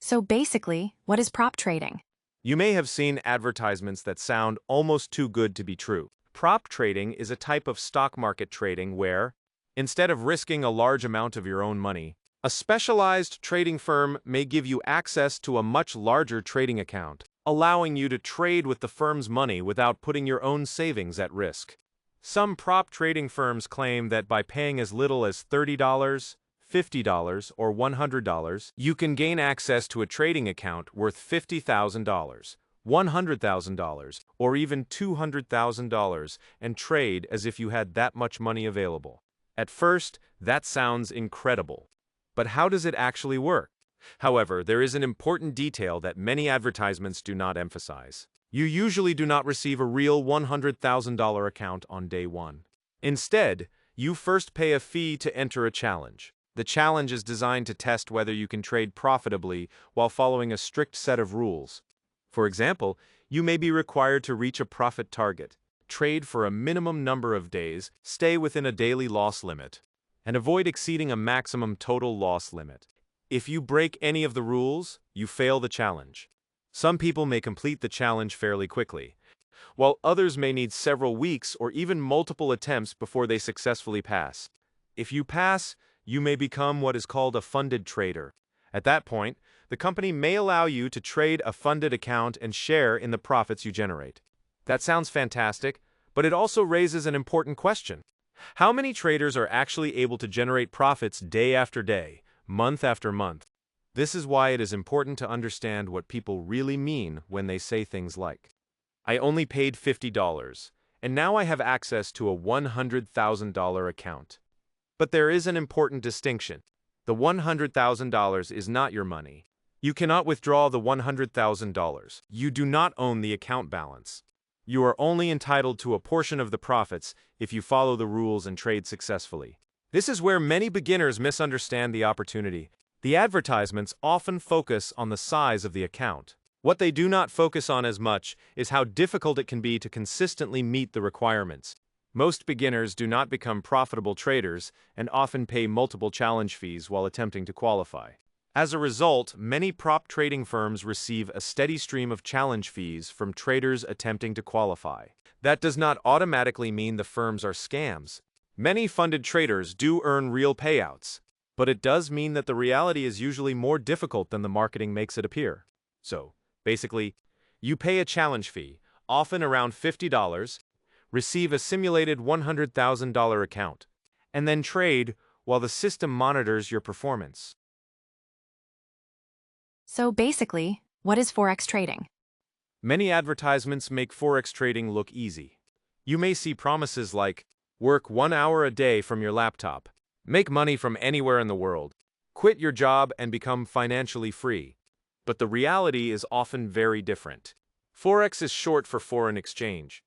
So basically, what is prop trading? You may have seen advertisements that sound almost too good to be true. Prop trading is a type of stock market trading where, instead of risking a large amount of your own money, a specialized trading firm may give you access to a much larger trading account, allowing you to trade with the firm's money without putting your own savings at risk. Some prop trading firms claim that by paying as little as $30, $50, or $100, you can gain access to a trading account worth $50,000, $100,000, or even $200,000 and trade as if you had that much money available. At first, that sounds incredible. But how does it actually work? However, there is an important detail that many advertisements do not emphasize. You usually do not receive a real $100,000 account on day one. Instead, you first pay a fee to enter a challenge. The challenge is designed to test whether you can trade profitably while following a strict set of rules. For example, you may be required to reach a profit target, trade for a minimum number of days, stay within a daily loss limit, and avoid exceeding a maximum total loss limit. If you break any of the rules, you fail the challenge. Some people may complete the challenge fairly quickly, while others may need several weeks or even multiple attempts before they successfully pass. If you pass, you may become what is called a funded trader. At that point, the company may allow you to trade a funded account and share in the profits you generate. That sounds fantastic, but it also raises an important question. How many traders are actually able to generate profits day after day, month after month? This is why it is important to understand what people really mean when they say things like, "I only paid $50, and now I have access to a $100,000 account." But there is an important distinction. The $100,000 is not your money. You cannot withdraw the $100,000. You do not own the account balance. You are only entitled to a portion of the profits if you follow the rules and trade successfully. This is where many beginners misunderstand the opportunity. The advertisements often focus on the size of the account. What they do not focus on as much is how difficult it can be to consistently meet the requirements. Most beginners do not become profitable traders and often pay multiple challenge fees while attempting to qualify. As a result, many prop trading firms receive a steady stream of challenge fees from traders attempting to qualify. That does not automatically mean the firms are scams. Many funded traders do earn real payouts, but it does mean that the reality is usually more difficult than the marketing makes it appear. So, basically, you pay a challenge fee, often around $50, receive a simulated $100,000 account, and then trade while the system monitors your performance. So basically, what is Forex trading? Many advertisements make Forex trading look easy. You may see promises like, work 1 hour a day from your laptop, make money from anywhere in the world, quit your job and become financially free. But the reality is often very different. Forex is short for foreign exchange.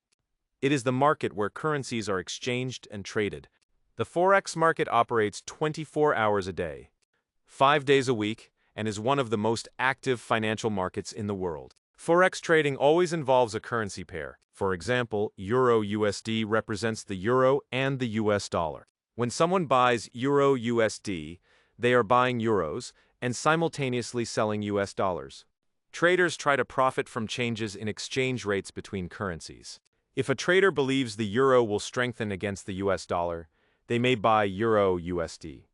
It is the market where currencies are exchanged and traded. The Forex market operates 24 hours a day, 5 days a week, and is one of the most active financial markets in the world. Forex trading always involves a currency pair. For example, Euro-USD represents the euro and the US dollar. When someone buys Euro-USD, they are buying euros and simultaneously selling US dollars. Traders try to profit from changes in exchange rates between currencies. If a trader believes the euro will strengthen against the US dollar, they may buy Euro-USD.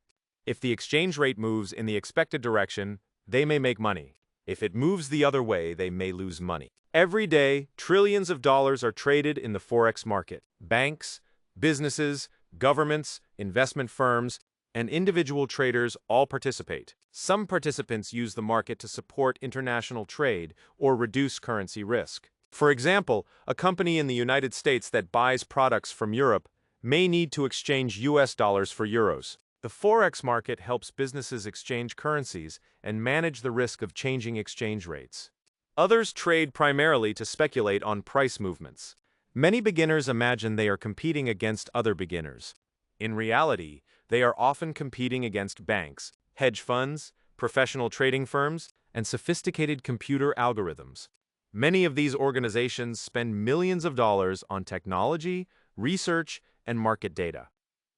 If the exchange rate moves in the expected direction, they may make money. If it moves the other way, they may lose money. Every day, trillions of dollars are traded in the Forex market. Banks, businesses, governments, investment firms, and individual traders all participate. Some participants use the market to support international trade or reduce currency risk. For example, a company in the United States that buys products from Europe may need to exchange US dollars for euros. The Forex market helps businesses exchange currencies and manage the risk of changing exchange rates. Others trade primarily to speculate on price movements. Many beginners imagine they are competing against other beginners. In reality, they are often competing against banks, hedge funds, professional trading firms, and sophisticated computer algorithms. Many of these organizations spend millions of dollars on technology, research, and market data.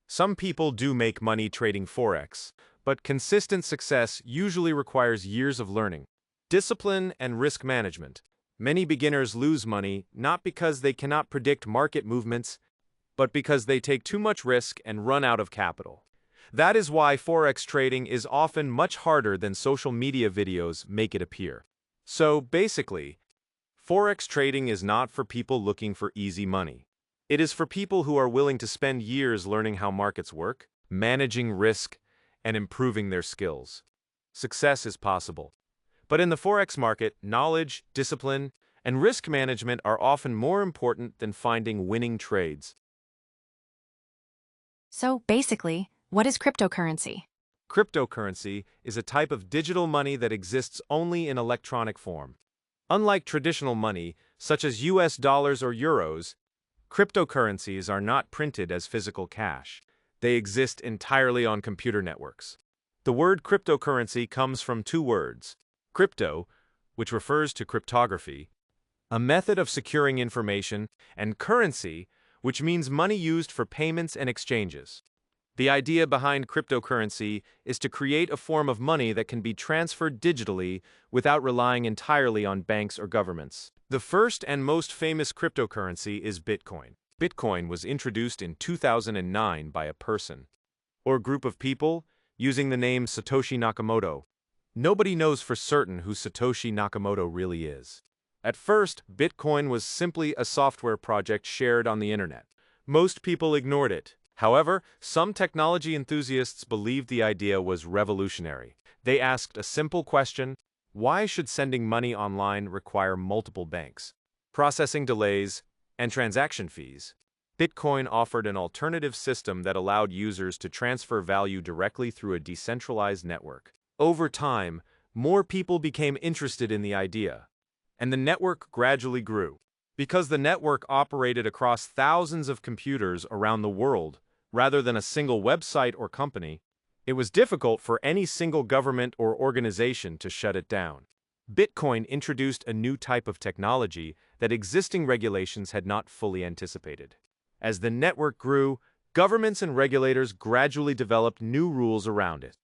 Some people do make money trading Forex, but consistent success usually requires years of learning. Discipline and risk management. Many beginners lose money not because they cannot predict market movements, but because they take too much risk and run out of capital. That is why Forex trading is often much harder than social media videos make it appear. So basically, Forex trading is not for people looking for easy money. It is for people who are willing to spend years learning how markets work, managing risk, and improving their skills. Success is possible. But in the Forex market, knowledge, discipline, and risk management are often more important than finding winning trades. So basically, what is cryptocurrency? Cryptocurrency is a type of digital money that exists only in electronic form. Unlike traditional money, such as US dollars or euros, cryptocurrencies are not printed as physical cash. They exist entirely on computer networks. The word cryptocurrency comes from two words: crypto, which refers to cryptography, a method of securing information, and currency, which means money used for payments and exchanges. The idea behind cryptocurrency is to create a form of money that can be transferred digitally without relying entirely on banks or governments. The first and most famous cryptocurrency is Bitcoin. Bitcoin was introduced in 2009 by a person or group of people using the name Satoshi Nakamoto. Nobody knows for certain who Satoshi Nakamoto really is. At first, Bitcoin was simply a software project shared on the internet. Most people ignored it. However, some technology enthusiasts believed the idea was revolutionary. They asked a simple question: why should sending money online require multiple banks, processing delays, and transaction fees? Bitcoin offered an alternative system that allowed users to transfer value directly through a decentralized network. Over time, more people became interested in the idea, and the network gradually grew. Because the network operated across thousands of computers around the world, rather than a single website or company, it was difficult for any single government or organization to shut it down. Bitcoin introduced a new type of technology that existing regulations had not fully anticipated. As the network grew, governments and regulators gradually developed new rules around it.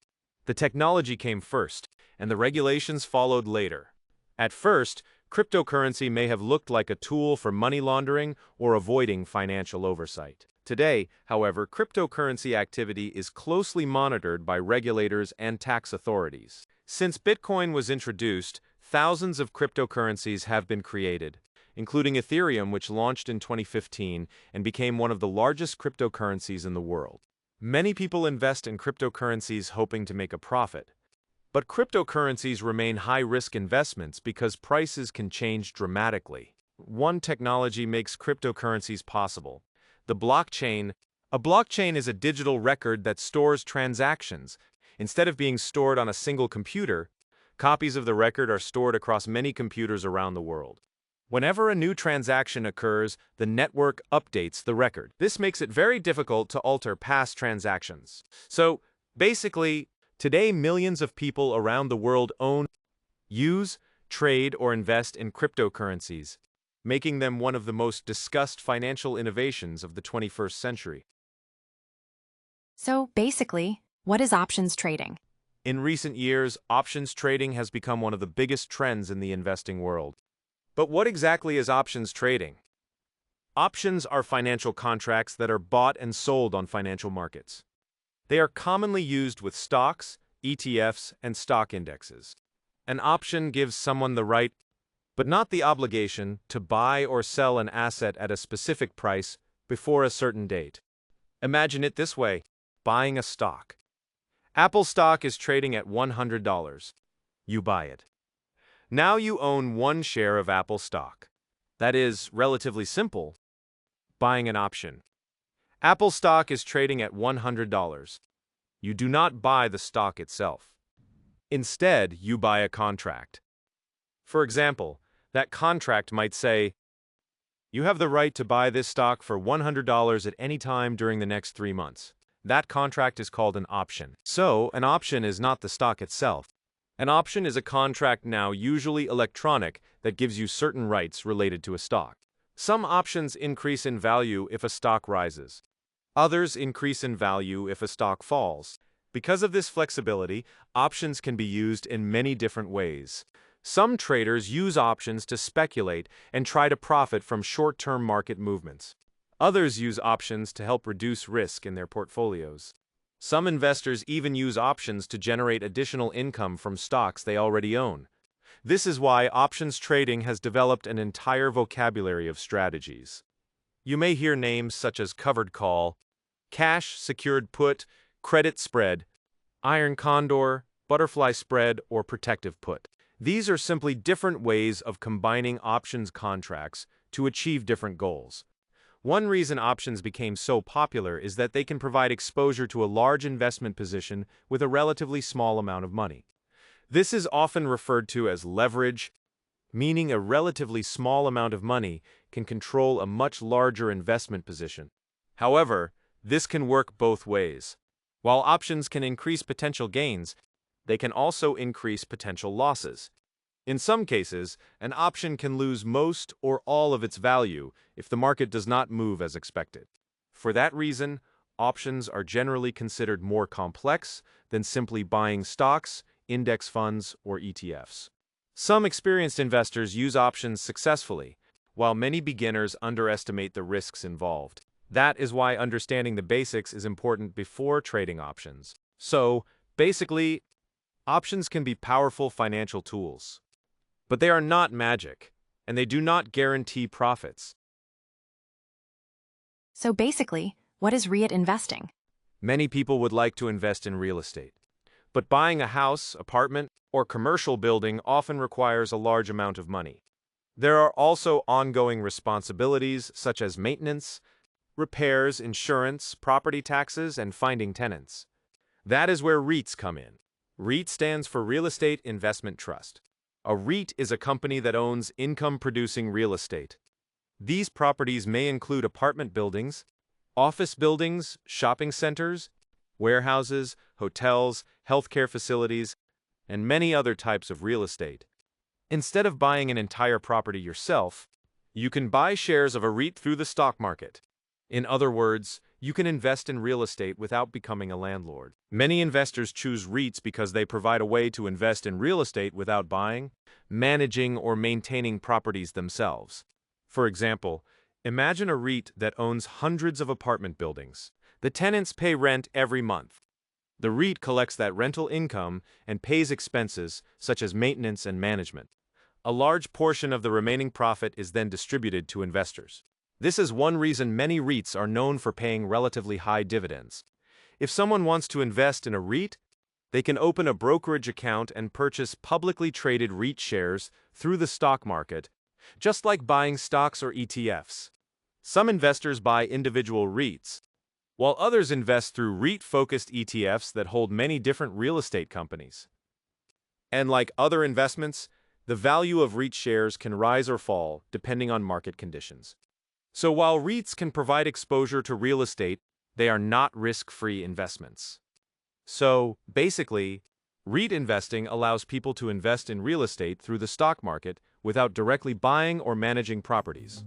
The technology came first, and the regulations followed later. At first, cryptocurrency may have looked like a tool for money laundering or avoiding financial oversight. Today, however, cryptocurrency activity is closely monitored by regulators and tax authorities. Since Bitcoin was introduced, thousands of cryptocurrencies have been created, including Ethereum, which launched in 2015 and became one of the largest cryptocurrencies in the world. Many people invest in cryptocurrencies hoping to make a profit. But cryptocurrencies remain high-risk investments because prices can change dramatically. One technology makes cryptocurrencies possible: the blockchain. A blockchain is a digital record that stores transactions. Instead of being stored on a single computer, copies of the record are stored across many computers around the world. Whenever a new transaction occurs, the network updates the record. This makes it very difficult to alter past transactions. So, basically, today millions of people around the world own, use, trade, or invest in cryptocurrencies, making them one of the most discussed financial innovations of the 21st century. So basically, what is options trading? In recent years, options trading has become one of the biggest trends in the investing world. But what exactly is options trading? Options are financial contracts that are bought and sold on financial markets. They are commonly used with stocks, ETFs, and stock indexes. An option gives someone the right, but not the obligation, to buy or sell an asset at a specific price before a certain date. Imagine it this way: buying a stock. Apple stock is trading at $100. You buy it. Now you own one share of Apple stock. That is relatively simple. Buying an option. Apple stock is trading at $100. You do not buy the stock itself. Instead, you buy a contract. For example, that contract might say, you have the right to buy this stock for $100 at any time during the next 3 months. That contract is called an option. So, an option is not the stock itself. An option is a contract, now usually electronic, that gives you certain rights related to a stock. Some options increase in value if a stock rises. Others increase in value if a stock falls. Because of this flexibility, options can be used in many different ways. Some traders use options to speculate and try to profit from short-term market movements. Others use options to help reduce risk in their portfolios. Some investors even use options to generate additional income from stocks they already own. This is why options trading has developed an entire vocabulary of strategies. You may hear names such as covered call, cash secured put, credit spread, iron condor, butterfly spread, or protective put. These are simply different ways of combining options contracts to achieve different goals. One reason options became so popular is that they can provide exposure to a large investment position with a relatively small amount of money. This is often referred to as leverage, meaning a relatively small amount of money can control a much larger investment position. However, this can work both ways. While options can increase potential gains, they can also increase potential losses. In some cases, an option can lose most or all of its value if the market does not move as expected. For that reason, options are generally considered more complex than simply buying stocks, index funds, or ETFs. Some experienced investors use options successfully, while many beginners underestimate the risks involved. That is why understanding the basics is important before trading options. So, basically, options can be powerful financial tools. But they are not magic, and they do not guarantee profits. So basically, what is REIT investing? Many people would like to invest in real estate. But buying a house, apartment, or commercial building often requires a large amount of money. There are also ongoing responsibilities such as maintenance, repairs, insurance, property taxes, and finding tenants. That is where REITs come in. REIT stands for Real Estate Investment Trust. A REIT is a company that owns income-producing real estate. These properties may include apartment buildings, office buildings, shopping centers, warehouses, hotels, healthcare facilities, and many other types of real estate. Instead of buying an entire property yourself, you can buy shares of a REIT through the stock market. In other words, you can invest in real estate without becoming a landlord. Many investors choose REITs because they provide a way to invest in real estate without buying, managing, or maintaining properties themselves. For example, imagine a REIT that owns hundreds of apartment buildings. The tenants pay rent every month. The REIT collects that rental income and pays expenses such as maintenance and management. A large portion of the remaining profit is then distributed to investors. This is one reason many REITs are known for paying relatively high dividends. If someone wants to invest in a REIT, they can open a brokerage account and purchase publicly traded REIT shares through the stock market, just like buying stocks or ETFs. Some investors buy individual REITs, while others invest through REIT-focused ETFs that hold many different real estate companies. And like other investments, the value of REIT shares can rise or fall depending on market conditions. So while REITs can provide exposure to real estate, they are not risk-free investments. So, basically, REIT investing allows people to invest in real estate through the stock market without directly buying or managing properties.